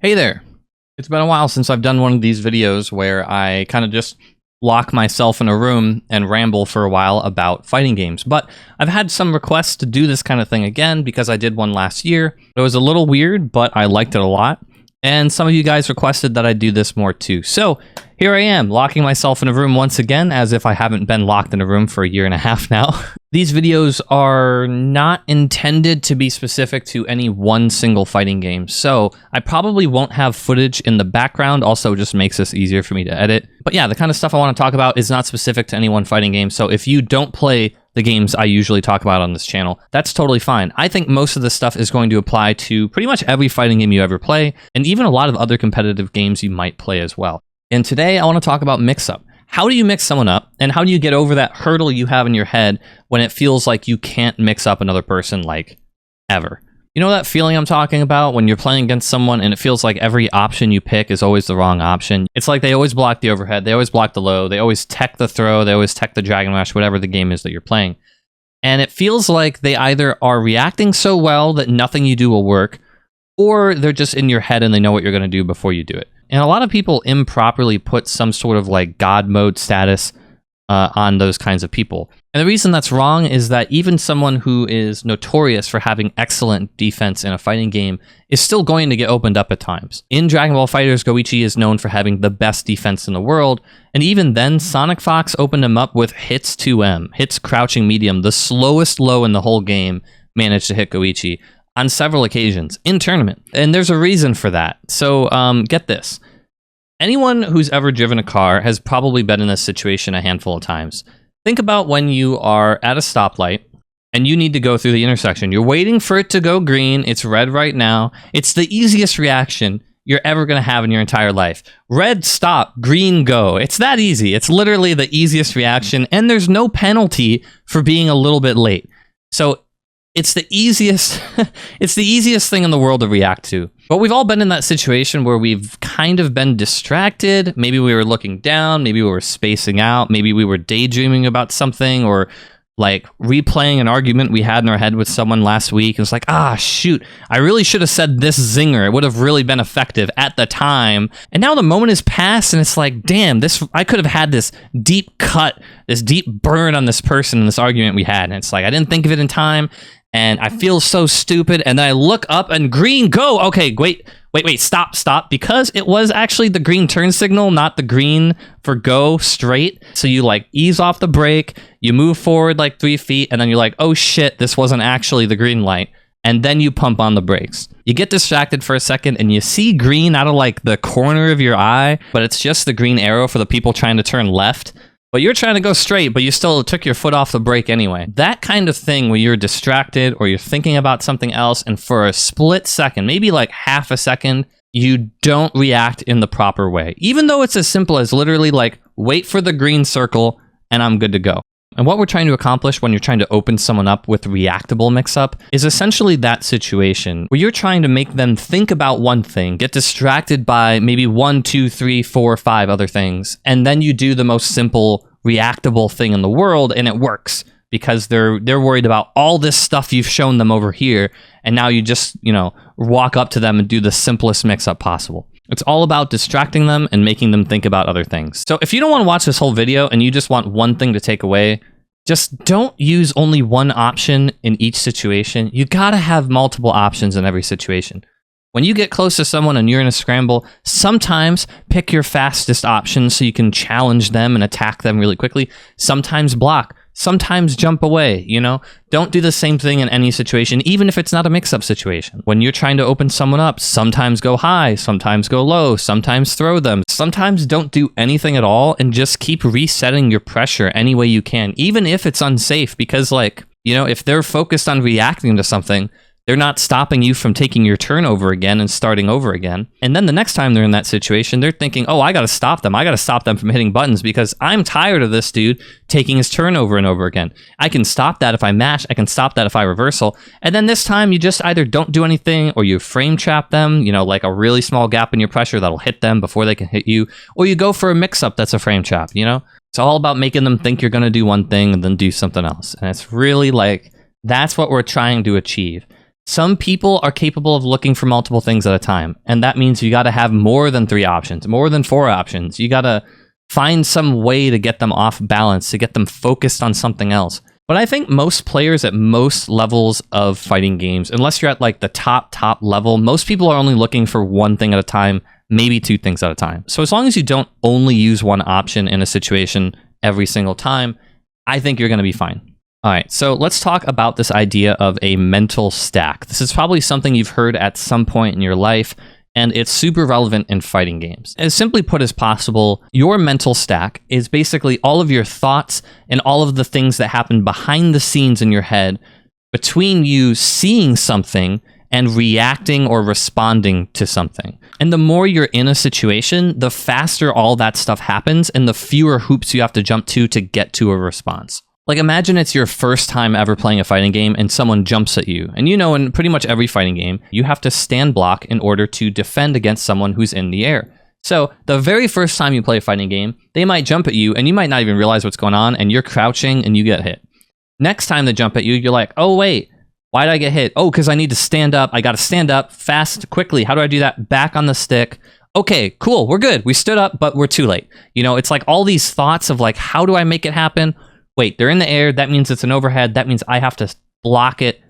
Hey there! It's been a while since I've done one of these videos where I kind of just lock myself in a room and ramble for a while about fighting games, but I've had some requests to do this kind of thing again because I did one last year. It was a little weird, but I liked it a lot, and some of you guys requested that I do this more too. So here I am, locking myself in a room once again, as if I haven't been locked in a room for a year and a half now. These videos are not intended to be specific to any one single fighting game, so I probably won't have footage in the background. Also, just makes this easier for me to edit. But yeah, the kind of stuff I want to talk about is not specific to any one fighting game, so if you don't play the games I usually talk about on this channel, that's totally fine. I think most of this stuff is going to apply to pretty much every fighting game you ever play, and even a lot of other competitive games you might play as well. And today I want to talk about Mixup. How do you mix someone up, and how do you get over that hurdle you have in your head when it feels like you can't mix up another person, like, ever? You know that feeling I'm talking about when you're playing against someone and it feels like every option you pick is always the wrong option? It's like they always block the overhead, they always block the low, they always tech the throw, they always tech the dragon rush, whatever the game is that you're playing. And it feels like they either are reacting so well that nothing you do will work, or they're just in your head and they know what you're going to do before you do it. And a lot of people improperly put some sort of like God mode status on those kinds of people. And the reason that's wrong is that even someone who is notorious for having excellent defense in a fighting game is still going to get opened up at times. In Dragon Ball FighterZ, Goichi is known for having the best defense in the world, and even then, Sonic Fox opened him up with hits 2M, hits crouching medium, the slowest low in the whole game, managed to hit Goichi on several occasions in tournament. And there's a reason for that. So get this. Anyone who's ever driven a car has probably been in this situation a handful of times. Think about when you are at a stoplight and you need to go through the intersection. You're waiting for it to go green. It's red right now. It's the easiest reaction you're ever going to have in your entire life. Red, stop. Green, go. It's that easy. It's literally the easiest reaction, and there's no penalty for being a little bit late. So it's the easiest it's the easiest thing in the world to react to. But we've all been in that situation where we've kind of been distracted. Maybe we were looking down, maybe we were spacing out, maybe we were daydreaming about something, or like replaying an argument we had in our head with someone last week. It's like, shoot, I really should have said this zinger. It would have really been effective at the time. And now the moment has passed and it's like, damn, I could have had this deep cut, this deep burn on this person in this argument we had. And it's like, I didn't think of it in time. And I feel so stupid, and then I look up and green, go! Okay, wait, stop, because it was actually the green turn signal, not the green for go straight. So you like ease off the brake, you move forward like 3 feet, and then you're like, oh shit, this wasn't actually the green light. And then you pump on the brakes. You get distracted for a second, and you see green out of like the corner of your eye, but it's just the green arrow for the people trying to turn left. But you're trying to go straight, but you still took your foot off the brake anyway. That kind of thing where you're distracted or you're thinking about something else, and for a split second, maybe like half a second, you don't react in the proper way. Even though it's as simple as literally like, wait for the green circle and I'm good to go. And what we're trying to accomplish when you're trying to open someone up with reactable mix-up is essentially that situation where you're trying to make them think about one thing, get distracted by maybe 1, 2, 3, 4, 5 other things, and then you do the most simple reactable thing in the world, and it works because they're worried about all this stuff you've shown them over here, and now you just, walk up to them and do the simplest mix-up possible. It's all about distracting them and making them think about other things. So if you don't want to watch this whole video and you just want one thing to take away, just don't use only one option in each situation. You gotta have multiple options in every situation. When you get close to someone and you're in a scramble, sometimes pick your fastest option so you can challenge them and attack them really quickly. Sometimes block. Sometimes jump away, Don't do the same thing in any situation, even if it's not a mix-up situation. When you're trying to open someone up, sometimes go high, sometimes go low, sometimes throw them. Sometimes don't do anything at all and just keep resetting your pressure any way you can, even if it's unsafe, because if they're focused on reacting to something, they're not stopping you from taking your turn over again and starting over again. And then the next time they're in that situation, they're thinking, oh, I got to stop them. I got to stop them from hitting buttons because I'm tired of this dude taking his turn over and over again. I can stop that if I mash. I can stop that if I reversal. And then this time you just either don't do anything or you frame trap them, like a really small gap in your pressure that'll hit them before they can hit you. Or you go for a mix-up that's a frame trap, It's all about making them think you're going to do one thing and then do something else. And it's really like, that's what we're trying to achieve. Some people are capable of looking for multiple things at a time, and that means you got to have more than 3 options, more than 4 options. You got to find some way to get them off balance, to get them focused on something else. But I think most players at most levels of fighting games, unless you're at like the top level, most people are only looking for one thing at a time, maybe 2 things at a time. So as long as you don't only use one option in a situation every single time, I think you're going to be fine. All right, so let's talk about this idea of a mental stack. This is probably something you've heard at some point in your life, and it's super relevant in fighting games. As simply put as possible, your mental stack is basically all of your thoughts and all of the things that happen behind the scenes in your head between you seeing something and reacting or responding to something. And the more you're in a situation, the faster all that stuff happens and the fewer hoops you have to jump to get to a response. Like, imagine it's your first time ever playing a fighting game and someone jumps at you. And you know, in pretty much every fighting game, you have to stand block in order to defend against someone who's in the air. So the very first time you play a fighting game, they might jump at you and you might not even realize what's going on and you're crouching and you get hit. Next time they jump at you, you're like, oh wait, why did I get hit? Oh, because I need to stand up. I got to stand up fast, quickly. How do I do that? Back on the stick. Okay, cool. We're good. We stood up, but we're too late. You know, it's like all these thoughts of like, how do I make it happen? Wait, they're in the air. That means it's an overhead. That means I have to block it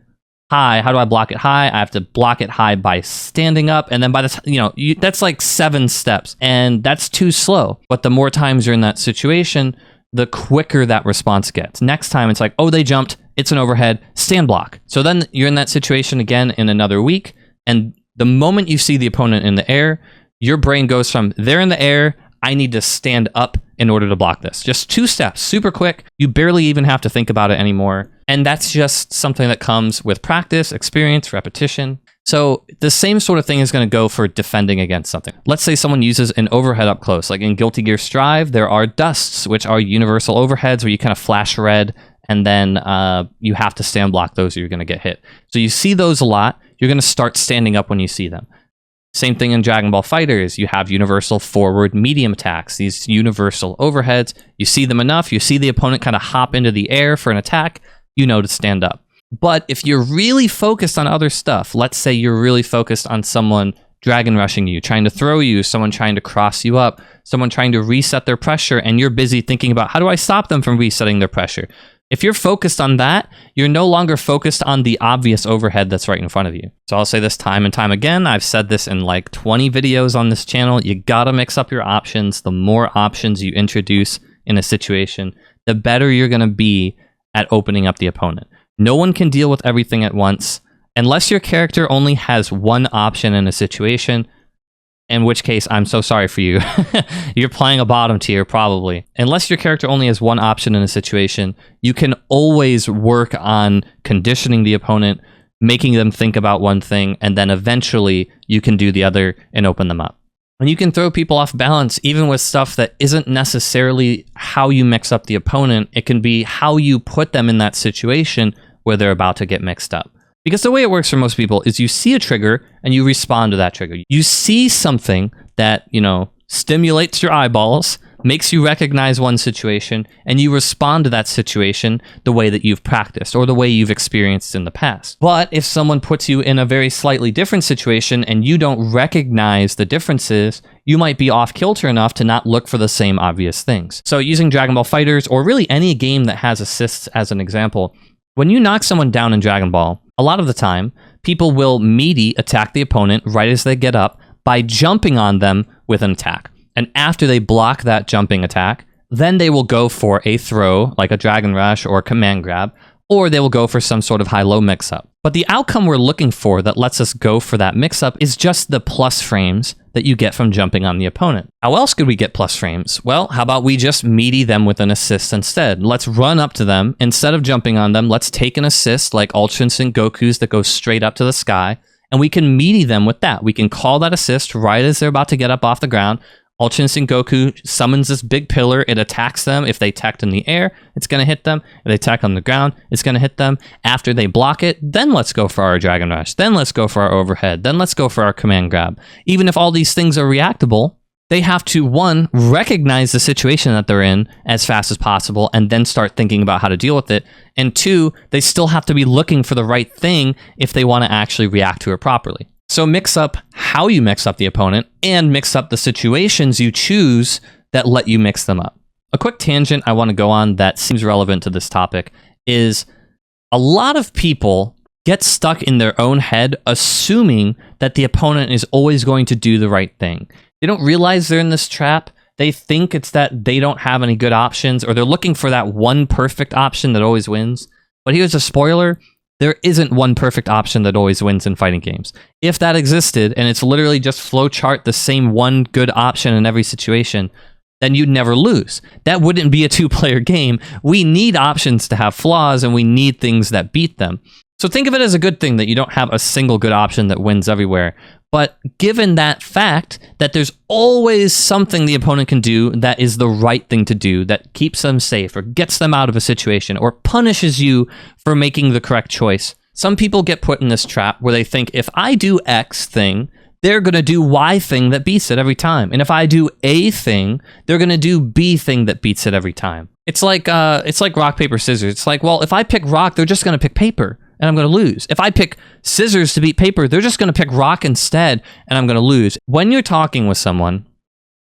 high. How do I block it high? I have to block it high by standing up. And then by the time, that's like 7 steps. And that's too slow. But the more times you're in that situation, the quicker that response gets. Next time, it's like, oh, they jumped. It's an overhead. Stand block. So then you're in that situation again in another week. And the moment you see the opponent in the air, your brain goes from they're in the air, I need to stand up in order to block this. Just 2 steps, super quick. You barely even have to think about it anymore. And that's just something that comes with practice, experience, repetition. So the same sort of thing is going to go for defending against something. Let's say someone uses an overhead up close. Like in Guilty Gear Strive, there are dusts, which are universal overheads where you kind of flash red and then you have to stand block those or you're going to get hit. So you see those a lot. You're going to start standing up when you see them. Same thing in Dragon Ball FighterZ. You have universal forward medium attacks, these universal overheads. You see them enough, you see the opponent kind of hop into the air for an attack, you know to stand up. But if you're really focused on other stuff, let's say you're really focused on someone dragon rushing you, trying to throw you, someone trying to cross you up, someone trying to reset their pressure, and you're busy thinking about how do I stop them from resetting their pressure? If you're focused on that, you're no longer focused on the obvious overhead that's right in front of you. So I'll say this time and time again. I've said this in like 20 videos on this channel. You gotta mix up your options. The more options you introduce in a situation, the better you're gonna be at opening up the opponent. No one can deal with everything at once. Unless your character only has one option in a situation, in which case, I'm so sorry for you. You're playing a bottom tier, probably. Unless your character only has one option in a situation, you can always work on conditioning the opponent, making them think about one thing, and then eventually you can do the other and open them up. And you can throw people off balance even with stuff that isn't necessarily how you mix up the opponent. It can be how you put them in that situation where they're about to get mixed up. Because the way it works for most people is you see a trigger and you respond to that trigger. You see something that, stimulates your eyeballs, makes you recognize one situation, and you respond to that situation the way that you've practiced or the way you've experienced in the past. But if someone puts you in a very slightly different situation and you don't recognize the differences, you might be off kilter enough to not look for the same obvious things. So using Dragon Ball FighterZ or really any game that has assists as an example, when you knock someone down in Dragon Ball, a lot of the time, people will meaty attack the opponent right as they get up by jumping on them with an attack. And after they block that jumping attack, then they will go for a throw, like a Dragon Rush or a Command Grab, or they will go for some sort of high-low mix-up. But the outcome we're looking for that lets us go for that mix-up is just the plus frames that you get from jumping on the opponent. How else could we get plus frames? Well, how about we just meaty them with an assist instead? Let's run up to them. Instead of jumping on them, let's take an assist like Ultra Instinct Goku's that goes straight up to the sky, and we can meaty them with that. We can call that assist right as they're about to get up off the ground. Ultra Instinct Goku summons this big pillar. It attacks them. If they attacked in the air, it's going to hit them. If they attack on the ground, it's going to hit them. After they block it, then let's go for our Dragon Rush. Then let's go for our overhead. Then let's go for our Command Grab. Even if all these things are reactable, they have to, one, recognize the situation that they're in as fast as possible and then start thinking about how to deal with it. And two, they still have to be looking for the right thing if they want to actually react to it properly. So mix up how you mix up the opponent and mix up the situations you choose that let you mix them up. A quick tangent I want to go on that seems relevant to this topic is a lot of people get stuck in their own head assuming that the opponent is always going to do the right thing. They don't realize they're in this trap. They think it's that they don't have any good options, or they're looking for that one perfect option that always wins. But here's a spoiler. There isn't one perfect option that always wins in fighting games. If that existed, and it's literally just flowchart the same one good option in every situation, then you'd never lose. That wouldn't be a two-player game. We need options to have flaws, and we need things that beat them. So think of it as a good thing that you don't have a single good option that wins everywhere. But given that fact that there's always something the opponent can do that is the right thing to do, that keeps them safe or gets them out of a situation or punishes you for making the correct choice. Some people get put in this trap where they think if I do X thing, they're going to do Y thing that beats it every time. And if I do A thing, they're going to do B thing that beats it every time. It's like rock, paper, scissors. It's like, well, if I pick rock, they're just going to pick paper. And I'm going to lose. If I pick scissors to beat paper, they're just going to pick rock instead, and I'm going to lose. When you're talking with someone,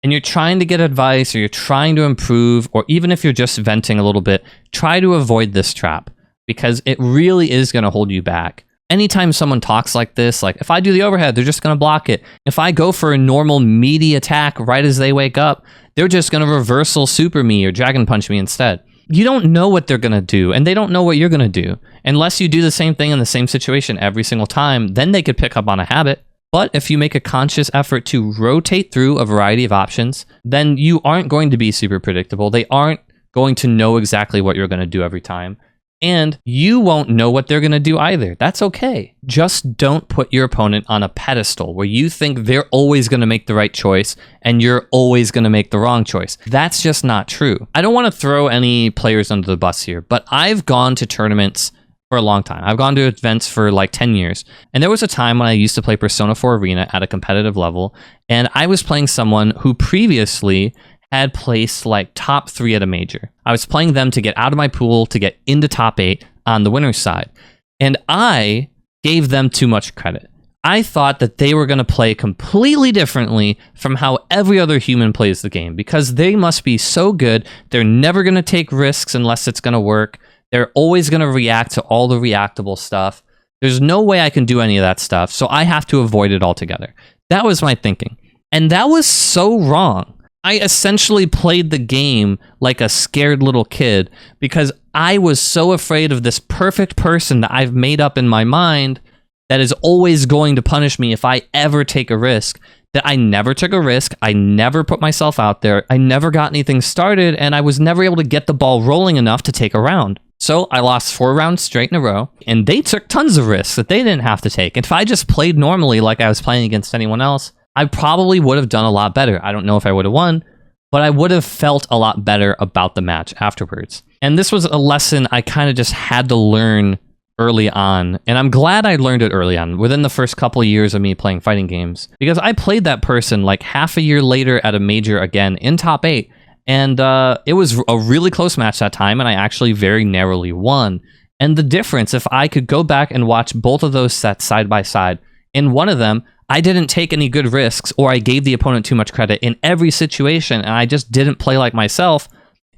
and you're trying to get advice, or you're trying to improve, or even if you're just venting a little bit, try to avoid this trap, because it really is going to hold you back. Anytime someone talks like this, like, if I do the overhead, they're just going to block it. If I go for a normal meaty attack right as they wake up, they're just going to reversal super me or dragon punch me instead. You don't know what they're going to do, and they don't know what you're going to do. Unless you do the same thing in the same situation every single time, then they could pick up on a habit. But if you make a conscious effort to rotate through a variety of options, then you aren't going to be super predictable. They aren't going to know exactly what you're going to do every time. And you won't know what they're going to do either. That's okay. Just don't put your opponent on a pedestal where you think they're always going to make the right choice and you're always going to make the wrong choice. That's just not true. I don't want to throw any players under the bus here, but I've gone to tournaments for a long time. I've gone to events for like 10 years. And there was a time when I used to play Persona 4 Arena at a competitive level, and I was playing someone who previously had placed like top 3 at a major. I was playing them to get out of my pool to get into top 8 on the winner's side. And I gave them too much credit. I thought that they were going to play completely differently from how every other human plays the game, because they must be so good. They're never going to take risks unless it's going to work. They're always going to react to all the reactable stuff. There's no way I can do any of that stuff, so I have to avoid it altogether. That was my thinking. And that was so wrong. I essentially played the game like a scared little kid because I was so afraid of this perfect person that I've made up in my mind that is always going to punish me if I ever take a risk, that I never took a risk, I never put myself out there, I never got anything started, and I was never able to get the ball rolling enough to take a round. So I lost 4 rounds straight in a row, and they took tons of risks that they didn't have to take. And if I just played normally like I was playing against anyone else, I probably would have done a lot better. I don't know if I would have won, but I would have felt a lot better about the match afterwards. And this was a lesson I kind of just had to learn early on, and I'm glad I learned it early on, within the first couple of years of me playing fighting games, because I played that person like half a year later at a major again in top 8, and it was a really close match that time, and I actually very narrowly won. And the difference, if I could go back and watch both of those sets side by side, in one of them, I didn't take any good risks, or I gave the opponent too much credit in every situation, and I just didn't play like myself.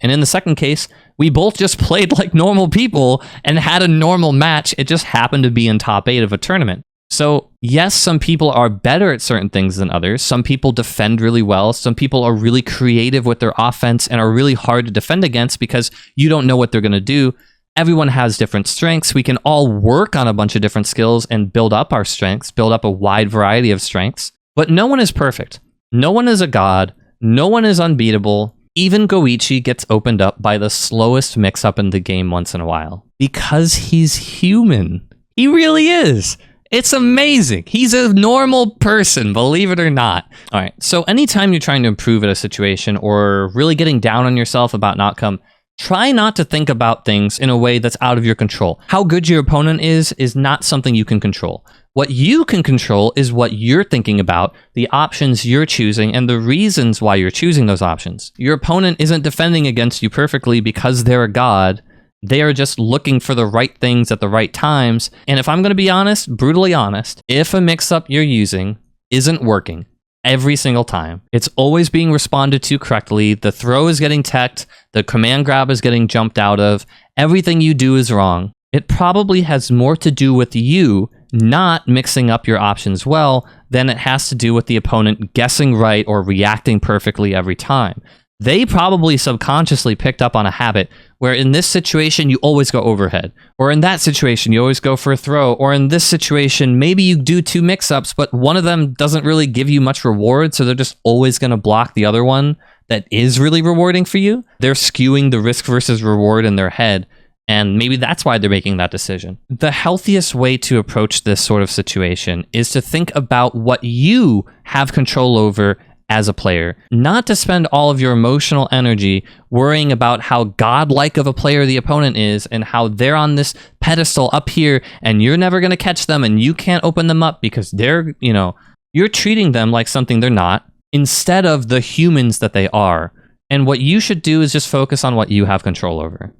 And in the second case, we both just played like normal people and had a normal match. It just happened to be in top 8 of a tournament. So yes, some people are better at certain things than others. Some people defend really well. Some people are really creative with their offense and are really hard to defend against because you don't know what they're going to do. Everyone has different strengths. We can all work on a bunch of different skills and build up our strengths, build up a wide variety of strengths. But no one is perfect. No one is a god. No one is unbeatable. Even Goichi gets opened up by the slowest mix-up in the game once in a while. Because he's human. He really is. It's amazing. He's a normal person, believe it or not. All right, so anytime you're trying to improve at a situation or really getting down on yourself about an outcome, try not to think about things in a way that's out of your control. How good your opponent is not something you can control. What you can control is what you're thinking about, the options you're choosing, and the reasons why you're choosing those options. Your opponent isn't defending against you perfectly because they're a god. They are just looking for the right things at the right times. And if I'm going to be honest, brutally honest, if a mix-up you're using isn't working every single time, it's always being responded to correctly, the throw is getting teched, the command grab is getting jumped out of, everything you do is wrong, it probably has more to do with you not mixing up your options well than it has to do with the opponent guessing right or reacting perfectly every time. They probably subconsciously picked up on a habit where in this situation you always go overhead, or in that situation you always go for a throw, or in this situation maybe you do 2 mix-ups but one of them doesn't really give you much reward, so they're just always going to block the other one that is really rewarding for you. They're skewing the risk versus reward in their head, and maybe that's why they're making that decision. The healthiest way to approach this sort of situation is to think about what you have control over as a player, not to spend all of your emotional energy worrying about how godlike of a player the opponent is and how they're on this pedestal up here and you're never going to catch them and you can't open them up because they're, you're treating them like something they're not instead of the humans that they are. And what you should do is just focus on what you have control over.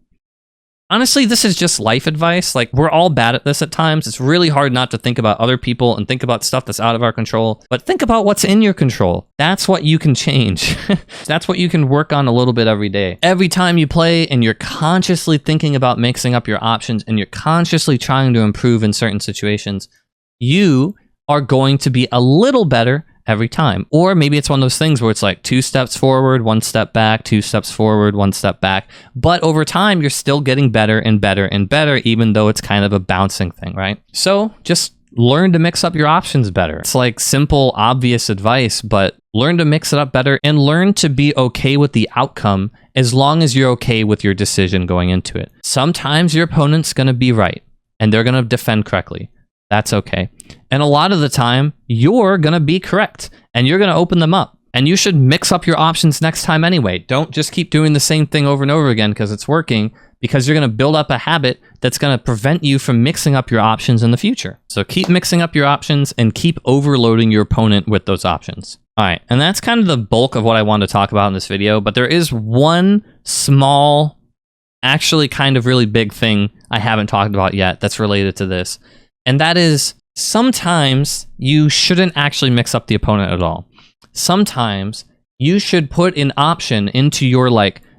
Honestly, this is just life advice. Like, we're all bad at this at times. It's really hard not to think about other people and think about stuff that's out of our control. But think about what's in your control. That's what you can change. That's what you can work on a little bit every day. Every time you play and you're consciously thinking about mixing up your options and you're consciously trying to improve in certain situations, you are going to be a little better every time. Or maybe it's one of those things where it's like 2 steps forward, 1 step back, 2 steps forward, 1 step back. But over time, you're still getting better and better and better, even though it's kind of a bouncing thing, right? So just learn to mix up your options better. It's like simple, obvious advice, but learn to mix it up better and learn to be okay with the outcome as long as you're okay with your decision going into it. Sometimes your opponent's going to be right and they're going to defend correctly. That's okay. And a lot of the time, you're going to be correct and you're going to open them up. And you should mix up your options next time anyway. Don't just keep doing the same thing over and over again because it's working, because you're going to build up a habit that's going to prevent you from mixing up your options in the future. So keep mixing up your options and keep overloading your opponent with those options. All right, and that's kind of the bulk of what I wanted to talk about in this video, but there is one small, actually kind of really big thing I haven't talked about yet that's related to this. And that is, sometimes you shouldn't actually mix up the opponent at all. Sometimes you should put an option into your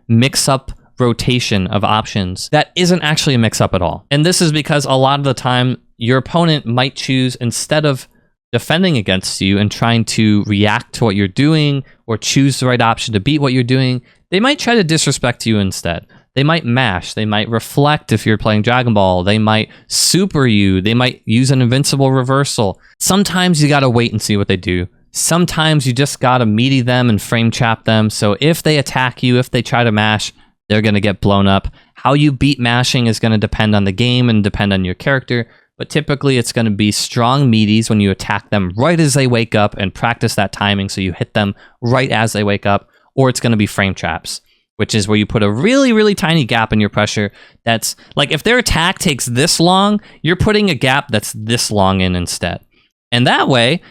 mix-up rotation of options that isn't actually a mix-up at all. And this is because a lot of the time, your opponent might choose, instead of defending against you and trying to react to what you're doing or choose the right option to beat what you're doing, they might try to disrespect you instead. They might mash, they might reflect if you're playing Dragon Ball, they might super you, they might use an invincible reversal. Sometimes you gotta wait and see what they do. Sometimes you just gotta meaty them and frame trap them, so if they attack you, if they try to mash, they're gonna get blown up. How you beat mashing is gonna depend on the game and depend on your character, but typically it's gonna be strong meaties when you attack them right as they wake up and practice that timing so you hit them right as they wake up, or it's gonna be frame traps, which is where you put a really, really tiny gap in your pressure. That's like, if their attack takes this long, you're putting a gap that's this long in instead. And that way,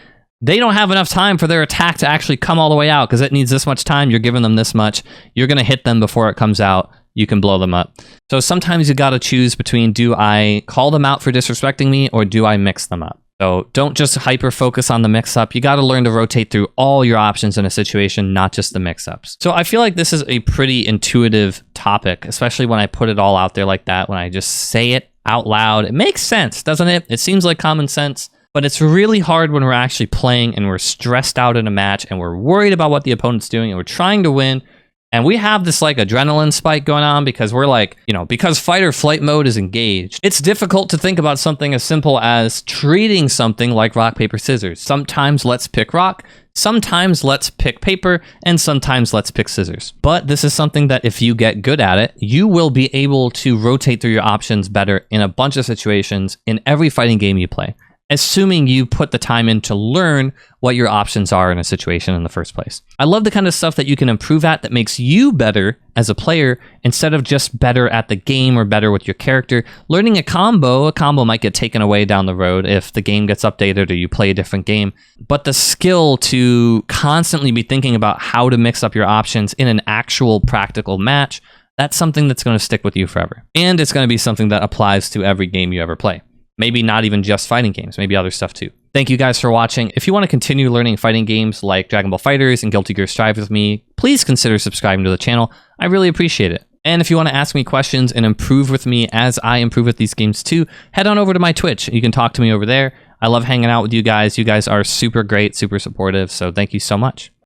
they don't have enough time for their attack to actually come all the way out because it needs this much time. You're giving them this much. You're going to hit them before it comes out. You can blow them up. So sometimes you got to choose between, do I call them out for disrespecting me or do I mix them up? So don't just hyper focus on the mix-up. You got to learn to rotate through all your options in a situation, not just the mix-ups. So I feel like this is a pretty intuitive topic, especially when I put it all out there like that, when I just say it out loud. It makes sense, doesn't it? It seems like common sense, but it's really hard when we're actually playing and we're stressed out in a match and we're worried about what the opponent's doing and we're trying to win. And we have this adrenaline spike going on because we're because fight or flight mode is engaged. It's difficult to think about something as simple as treating something like rock, paper, scissors. Sometimes let's pick rock, sometimes let's pick paper, and sometimes let's pick scissors. But this is something that if you get good at it, you will be able to rotate through your options better in a bunch of situations in every fighting game you play. assuming you put the time in to learn what your options are in a situation in the first place. I love the kind of stuff that you can improve at that makes you better as a player instead of just better at the game or better with your character. Learning a combo might get taken away down the road if the game gets updated or you play a different game. But the skill to constantly be thinking about how to mix up your options in an actual practical match, that's something that's going to stick with you forever. And it's going to be something that applies to every game you ever play. Maybe not even just fighting games, maybe other stuff too. Thank you guys for watching. If you want to continue learning fighting games like Dragon Ball FighterZ and Guilty Gear Strive with me, please consider subscribing to the channel. I really appreciate it. And if you want to ask me questions and improve with me as I improve with these games too, head on over to my Twitch. You can talk to me over there. I love hanging out with you guys. You guys are super great, super supportive, so thank you so much.